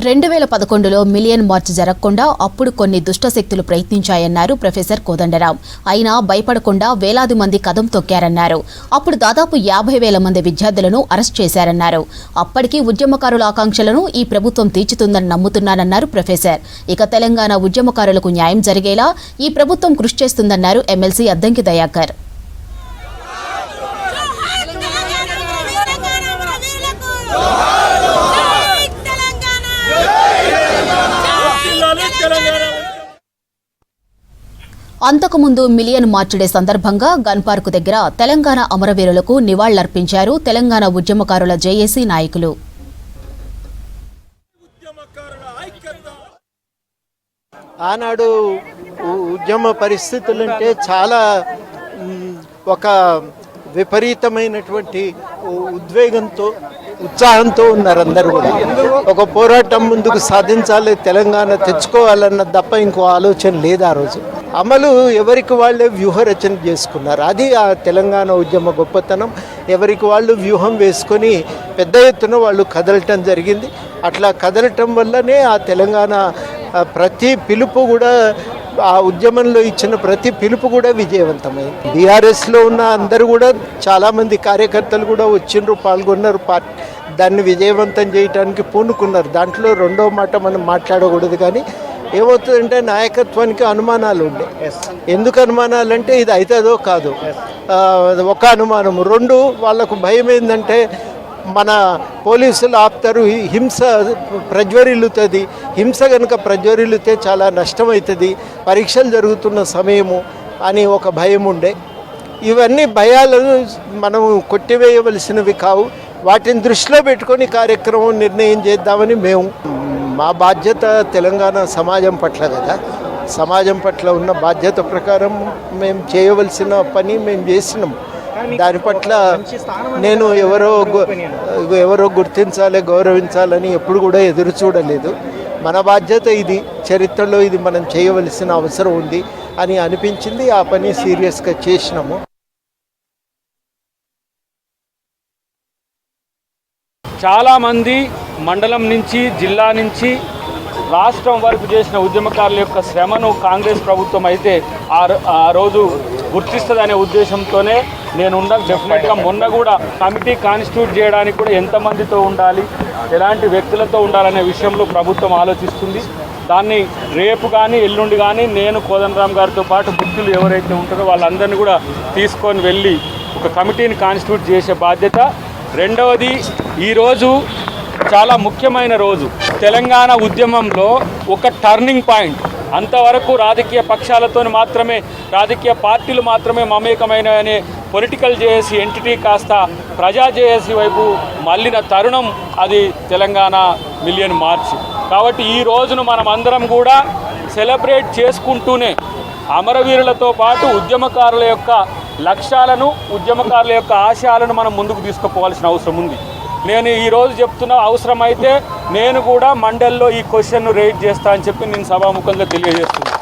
2011లో million March జరగకుండా అప్పుడు కొన్ని దుష్టశక్తులు ప్రయత్నించాయన్నారు ప్రొఫెసర్ కోదండరాం. అయినా భయపడకుండా వేలాది మంది కదం తొక్కారన్నారు. అప్పుడు దాదాపు 50,000 మంది విద్యార్థులను అరెస్ట్ చేశారన్నారు. అప్పటికీ ఉద్యమకారుల ఆకాంక్షలను ఈ ప్రభుత్వం తీర్చుతుందని నమ్ముతున్నానన్నారు ప్రొఫెసర్. ఇక తెలంగాణ ఉద్యమకారులకు న్యాయం జరిగేలా ఈ ప్రభుత్వం కృషి చేస్తుందన్నారు ఎమ్మెల్సీ అద్దంకి దయాకర్. అంతకుముందు మిలియన్ మార్చ్ డే సందర్భంగా గన్ పార్కు దగ్గర తెలంగాణ అమరవీరులకు నివాళులర్పించారు తెలంగాణ ఉద్యమకారుల జేఏసీ నాయకులు. ఆనాడు ఉద్యమ పరిస్థితులంటే చాలా ఒక విపరీతమైనటువంటి ఉద్వేగంతో ఉత్సాహంతో ఉన్నారు అందరూ కూడా. ఒక పోరాటం ముందుకు సాధించాలి, తెలంగాణ తెచ్చుకోవాలన్న తప్ప ఇంకో ఆలోచన లేదు. ఆ రోజు అమలు ఎవరికి వాళ్ళే వ్యూహరచన చేసుకున్నారు. అది ఆ తెలంగాణ ఉద్యమ గొప్పతనం. ఎవరికి వాళ్ళు వ్యూహం వేసుకొని పెద్ద ఎత్తున వాళ్ళు కదలటం జరిగింది. అట్లా కదలటం వల్లనే ఆ తెలంగాణ ప్రతి పిలుపు కూడా, ఆ ఉద్యమంలో ఇచ్చిన ప్రతి పిలుపు కూడా విజయవంతమైంది. బీఆర్ఎస్లో ఉన్న అందరూ కూడా చాలామంది కార్యకర్తలు కూడా వచ్చిండ్రు, పాల్గొన్నారు, దాన్ని విజయవంతం చేయడానికి పూనుకున్నారు. దాంట్లో రెండో మాట మనం మాట్లాడకూడదు. కానీ ఏమవుతుందంటే నాయకత్వానికి అనుమానాలు ఉండే. ఎందుకు అనుమానాలు అంటే ఇది అవుతుందో కాదు, ఒక అనుమానము. రెండు, వాళ్ళకు భయం ఏంటంటే మన పోలీసులు ఆపుతారు, హింస ప్రజ్వరిల్లుతుంది, హింస కనుక ప్రజ్వరిల్లితే చాలా నష్టమవుతుంది, పరీక్షలు జరుగుతున్న సమయము అని ఒక భయం ఉండే. ఇవన్నీ భయాలు మనం కొట్టివేయవలసినవి కావు. వాటిని దృష్టిలో పెట్టుకొని కార్యక్రమం నిర్ణయం చేద్దామని మేము, మా బాధ్యత తెలంగాణ సమాజం పట్ల కదా, సమాజం పట్ల ఉన్న బాధ్యత ప్రకారం మేము చేయవలసిన పని మేము చేసినాం. దాని పట్ల నేను ఎవరో గుర్తించాలి, గౌరవించాలని ఎప్పుడు కూడా ఎదురు చూడలేదు. మన బాధ్యత ఇది, చరిత్రలో ఇది మనం చేయవలసిన అవసరం ఉంది అని అనిపించింది. ఆ పని సీరియస్గా చేసినాము. చాలామంది మండలం నుంచి, జిల్లా నుంచి, రాష్ట్రం వరకు చేసిన ఉద్యమకారుల యొక్క శ్రమను కాంగ్రెస్ ప్రభుత్వం అయితే ఆ రోజు గుర్తిస్తుందనే ఉద్దేశంతోనే నేను డెఫినెట్గా మొన్న కూడా కమిటీ కాన్స్టిట్యూట్ చేయడానికి కూడా ఎంతమందితో ఉండాలి, ఎలాంటి వ్యక్తులతో ఉండాలనే విషయంలో ప్రభుత్వం ఆలోచిస్తుంది. దాన్ని రేపు కానీ ఎల్లుండి కానీ నేను కోదండరాం గారితో పాటు వ్యక్తులు ఎవరైతే ఉంటారో వాళ్ళందరినీ కూడా తీసుకొని వెళ్ళి ఒక కమిటీని కాన్స్టిట్యూట్ చేసే బాధ్యత. రెండవది, ఈరోజు చాలా ముఖ్యమైన రోజు. తెలంగాణ ఉద్యమంలో ఒక టర్నింగ్ పాయింట్. అంతవరకు రాజకీయ పక్షాలతో మాత్రమే, రాజకీయ పార్టీలు మాత్రమే మమేకమైన అనే పొలిటికల్ జేఏసీ ఎంటిటీ కాస్త ప్రజా జేఏసీ వైపు మళ్ళిన తరుణం అది తెలంగాణ మిలియన్ మార్చ్. కాబట్టి ఈ రోజును మనం అందరం కూడా సెలబ్రేట్ చేసుకుంటూనే అమరవీరులతో పాటు ఉద్యమకారుల యొక్క లక్ష్యాలను, ఉద్యమకారుల యొక్క ఆశయాలను మనం ముందుకు తీసుకుపోవాల్సిన అవసరం ఉంది. నేను ఈరోజు చెప్తున్నా, అవసరమైతే నేను కూడా మండల్లో ఈ క్వశ్చన్ను రైజ్ చేస్తా అని చెప్పి నేను సభాముఖంగా తెలియజేస్తున్నాను.